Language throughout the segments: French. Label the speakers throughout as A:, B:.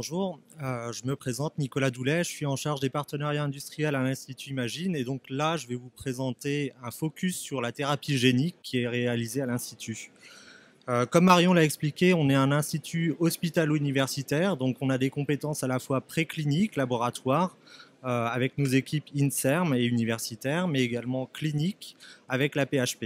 A: Bonjour, je me présente Nicolas Doulet, je suis en charge des partenariats industriels à l'Institut Imagine et donc là je vais vous présenter un focus sur la thérapie génique qui est réalisée à l'Institut. Comme Marion l'a expliqué, on est un institut hospitalo-universitaire, donc on a des compétences à la fois précliniques, laboratoires, avec nos équipes INSERM et universitaires, mais également cliniques avec la PHP.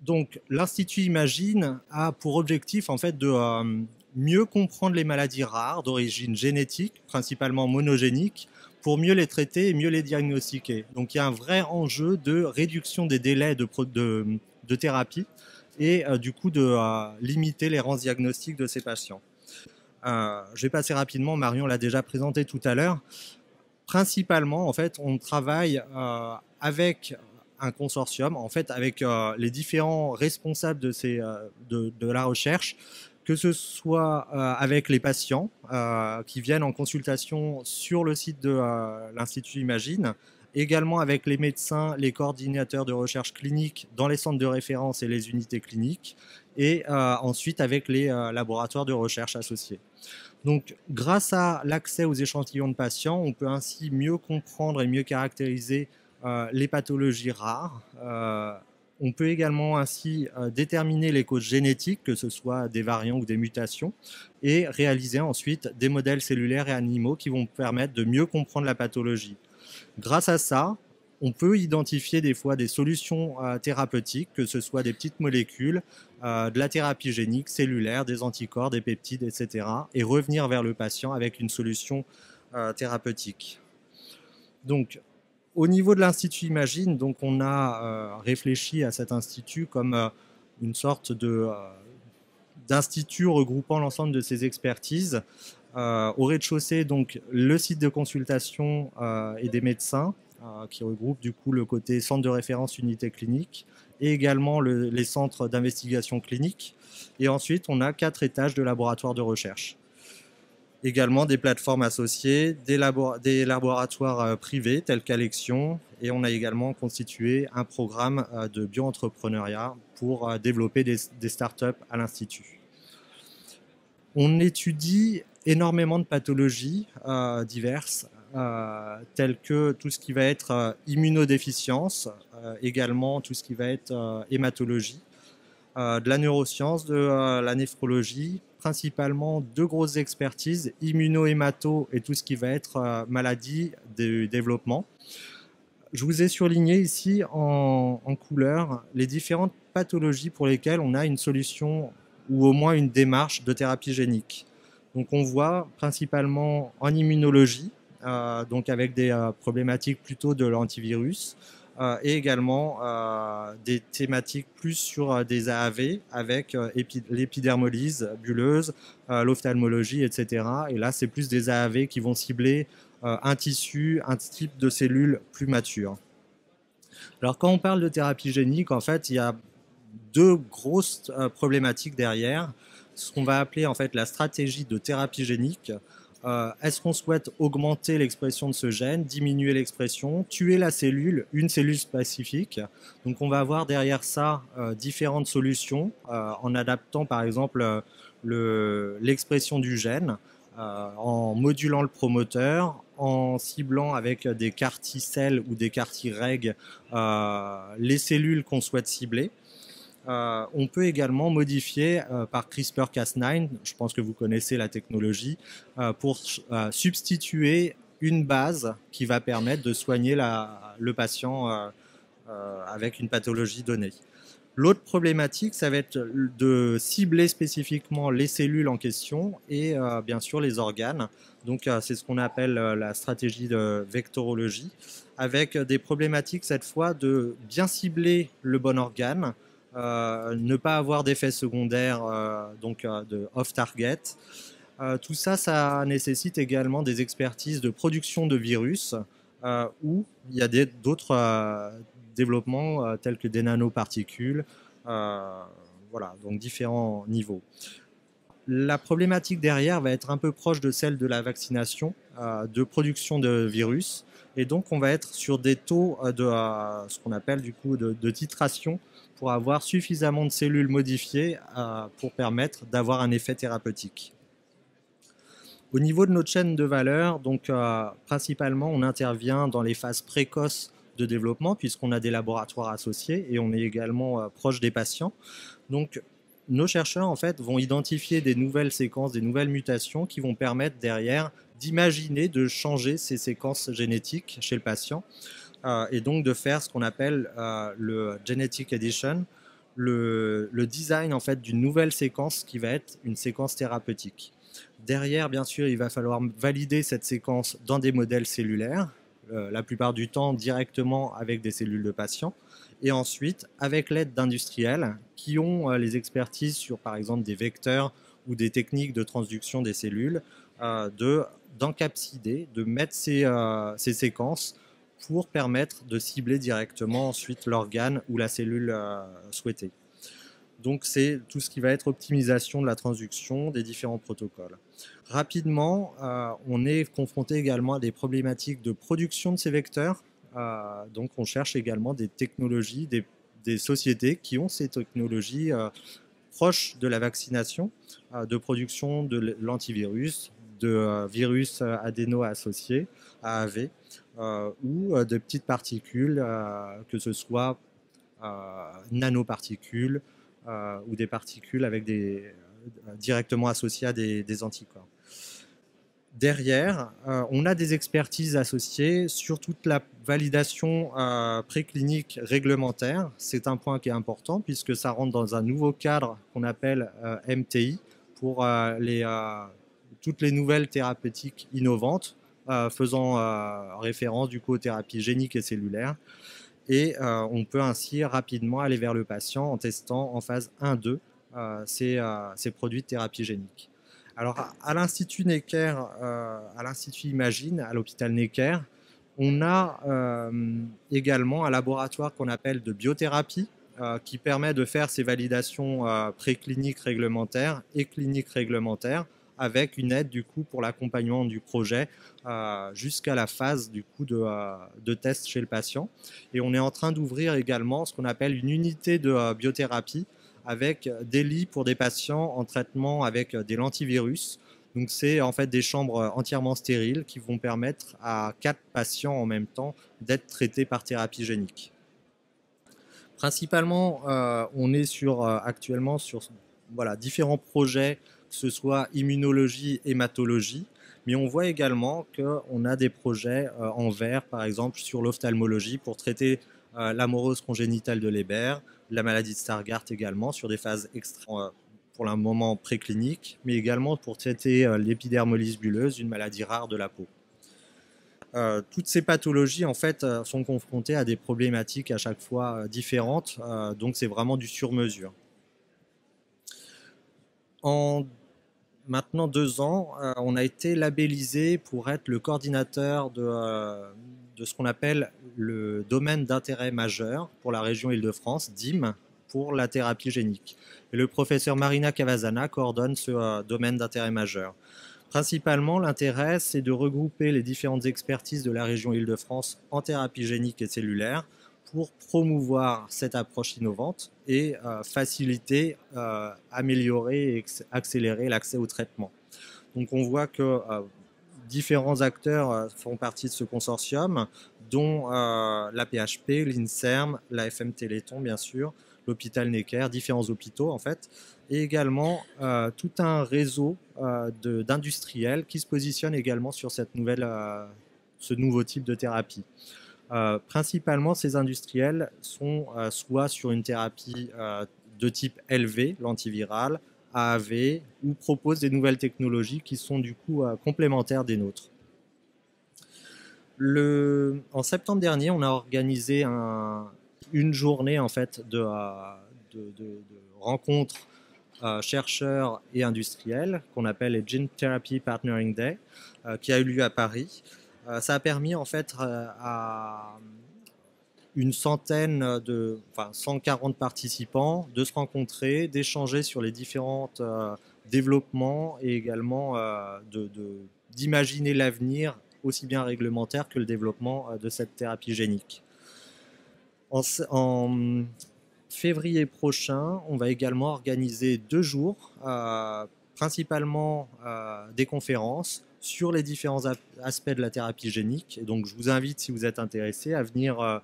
A: Donc l'Institut Imagine a pour objectif en fait de mieux comprendre les maladies rares d'origine génétique, principalement monogéniques, pour mieux les traiter et mieux les diagnostiquer. Donc il y a un vrai enjeu de réduction des délais de thérapie et du coup de limiter l'errance diagnostique de ces patients. Je vais passer rapidement, Marion l'a déjà présenté tout à l'heure. Principalement, en fait, on travaille avec un consortium, en fait, avec les différents responsables de la recherche, que ce soit avec les patients qui viennent en consultation sur le site de l'Institut Imagine, également avec les médecins, les coordinateurs de recherche clinique dans les centres de référence et les unités cliniques, et ensuite avec les laboratoires de recherche associés. Donc, grâce à l'accès aux échantillons de patients, on peut ainsi mieux comprendre et mieux caractériser les pathologies rares. On peut également ainsi déterminer les causes génétiques, que ce soit des variants ou des mutations, et réaliser ensuite des modèles cellulaires et animaux qui vont permettre de mieux comprendre la pathologie. Grâce à ça, on peut identifier des fois des solutions thérapeutiques, que ce soit des petites molécules, de la thérapie génique, cellulaire, des anticorps, des peptides, etc. et revenir vers le patient avec une solution thérapeutique. Donc, au niveau de l'Institut Imagine, donc on a réfléchi à cet institut comme une sorte d'institut regroupant l'ensemble de ses expertises. Au rez-de-chaussée, donc le site de consultation et des médecins qui regroupe du coup le côté centre de référence unité clinique et également les centres d'investigation clinique. Et ensuite, on a 4 étages de laboratoires de recherche. Également des plateformes associées, des laboratoires privés tels qu'Alexion, et on a également constitué un programme de bio-entrepreneuriat pour développer des startups à l'Institut. On étudie énormément de pathologies diverses, telles que tout ce qui va être immunodéficience, également tout ce qui va être hématologie, de la neuroscience, de la néphrologie, principalement deux grosses expertises, immuno-hémato et tout ce qui va être maladie du développement. Je vous ai surligné ici en couleur les différentes pathologies pour lesquelles on a une solution ou au moins une démarche de thérapie génique. Donc on voit principalement en immunologie, donc avec des problématiques plutôt de l'antivirus, et également des thématiques plus sur des AAV avec l'épidermolyse bulleuse, l'ophtalmologie, etc. Et là, c'est plus des AAV qui vont cibler un tissu, un type de cellules plus matures. Alors quand on parle de thérapie génique, en fait, il y a deux grosses problématiques derrière, ce qu'on va appeler en fait la stratégie de thérapie génique. Est-ce qu'on souhaite augmenter l'expression de ce gène, diminuer l'expression, tuer la cellule, une cellule spécifique? Donc on va avoir derrière ça différentes solutions en adaptant par exemple l'expression du gène, en modulant le promoteur, en ciblant avec des CAR-T-cells ou des CAR-T-reg les cellules qu'on souhaite cibler. On peut également modifier par CRISPR-Cas9, je pense que vous connaissez la technologie, pour substituer une base qui va permettre de soigner le patient avec une pathologie donnée. L'autre problématique, ça va être de cibler spécifiquement les cellules en question et bien sûr les organes. Donc c'est ce qu'on appelle la stratégie de vectorologie, avec des problématiques cette fois de bien cibler le bon organe, ne pas avoir d'effets secondaires de off-target. Tout ça, ça nécessite également des expertises de production de virus où il y a d'autres développements tels que des nanoparticules, voilà, donc différents niveaux. La problématique derrière va être un peu proche de celle de la vaccination, de production de virus, et donc on va être sur des taux de ce qu'on appelle du coup de titration pour avoir suffisamment de cellules modifiées pour permettre d'avoir un effet thérapeutique. Au niveau de notre chaîne de valeur, donc principalement, on intervient dans les phases précoces de développement puisqu'on a des laboratoires associés et on est également proche des patients. Donc, nos chercheurs en fait vont identifier des nouvelles séquences, des nouvelles mutations qui vont permettre derrière d'imaginer de changer ces séquences génétiques chez le patient et donc de faire ce qu'on appelle le genetic edition, le design en fait d'une nouvelle séquence qui va être une séquence thérapeutique. Derrière, bien sûr, il va falloir valider cette séquence dans des modèles cellulaires, la plupart du temps directement avec des cellules de patients, et ensuite avec l'aide d'industriels qui ont les expertises sur, par exemple, des vecteurs ou des techniques de transduction des cellules, d'encapsider, de mettre ces séquences pour permettre de cibler directement ensuite l'organe ou la cellule souhaitée. Donc c'est tout ce qui va être optimisation de la transduction des différents protocoles. Rapidement, on est confronté également à des problématiques de production de ces vecteurs. Donc on cherche également des technologies, des sociétés qui ont ces technologies proches de la vaccination, de production de l'antivirus, de virus adéno-associés, AAV, ou de petites particules, que ce soit nanoparticules, ou des particules avec directement associées à des anticorps. Derrière, on a des expertises associées sur toute la validation préclinique réglementaire. C'est un point qui est important puisque ça rentre dans un nouveau cadre qu'on appelle MTI pour toutes les nouvelles thérapeutiques innovantes faisant référence du coup aux thérapies géniques et cellulaires. Et on peut ainsi rapidement aller vers le patient en testant en phase 1-2 ces produits de thérapie génique. Alors à l'Institut Necker, à l'Institut Imagine, à l'hôpital Necker, on a également un laboratoire qu'on appelle de biothérapie qui permet de faire ces validations précliniques réglementaires et cliniques réglementaires avec une aide du coup pour l'accompagnement du projet jusqu'à la phase du coup de test chez le patient. Et on est en train d'ouvrir également ce qu'on appelle une unité de biothérapie avec des lits pour des patients en traitement avec des lentivirus. Donc c'est en fait des chambres entièrement stériles qui vont permettre à 4 patients en même temps d'être traités par thérapie génique. Principalement, on est actuellement sur différents projets, que ce soit immunologie, hématologie, mais on voit également qu'on a des projets en vert, par exemple, sur l'ophtalmologie pour traiter l'amorose congénitale de Leber, la maladie de Stargardt également, sur des phases pour le moment précliniques, mais également pour traiter l'épidermolyse bulleuse, une maladie rare de la peau. Toutes ces pathologies en fait sont confrontées à des problématiques à chaque fois différentes, donc c'est vraiment du sur-mesure. En maintenant 2 ans, on a été labellisé pour être le coordinateur de ce qu'on appelle le domaine d'intérêt majeur pour la région Île-de-France, DIM, pour la thérapie génique. Et le professeur Marina Cavazana coordonne ce domaine d'intérêt majeur. Principalement, l'intérêt, c'est de regrouper les différentes expertises de la région Île-de-France en thérapie génique et cellulaire pour promouvoir cette approche innovante et faciliter, améliorer et accélérer l'accès au traitement. Donc on voit que différents acteurs font partie de ce consortium, dont la PHP, l'INSERM, la FM Téléthon bien sûr, l'hôpital Necker, différents hôpitaux en fait, et également tout un réseau d'industriels qui se positionnent également sur ce nouveau type de thérapie. Principalement, ces industriels sont soit sur une thérapie de type LV, l'antiviral, AAV, ou proposent des nouvelles technologies qui sont du coup complémentaires des nôtres. En septembre dernier, on a organisé une journée en fait de rencontres chercheurs et industriels qu'on appelle les Gene Therapy Partnering Day, qui a eu lieu à Paris. Ça a permis en fait à une centaine 140 participants de se rencontrer, d'échanger sur les différents développements et également d'imaginer l'avenir aussi bien réglementaire que le développement de cette thérapie génique. En février prochain, on va également organiser 2 jours principalement des conférences sur les différents aspects de la thérapie génique. Et donc, je vous invite, si vous êtes intéressé, à venir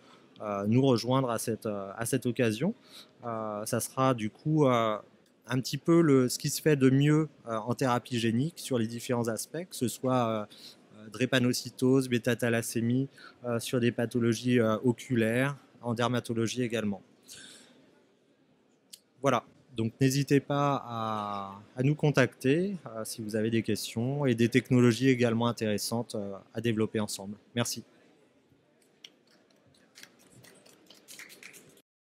A: nous rejoindre à cette occasion. Ça sera du coup un petit peu ce qui se fait de mieux en thérapie génique sur les différents aspects, que ce soit drépanocytose, bêta-thalassémie, sur des pathologies oculaires, en dermatologie également. Voilà, donc n'hésitez pas à nous contacter si vous avez des questions et des technologies également intéressantes à développer ensemble. Merci.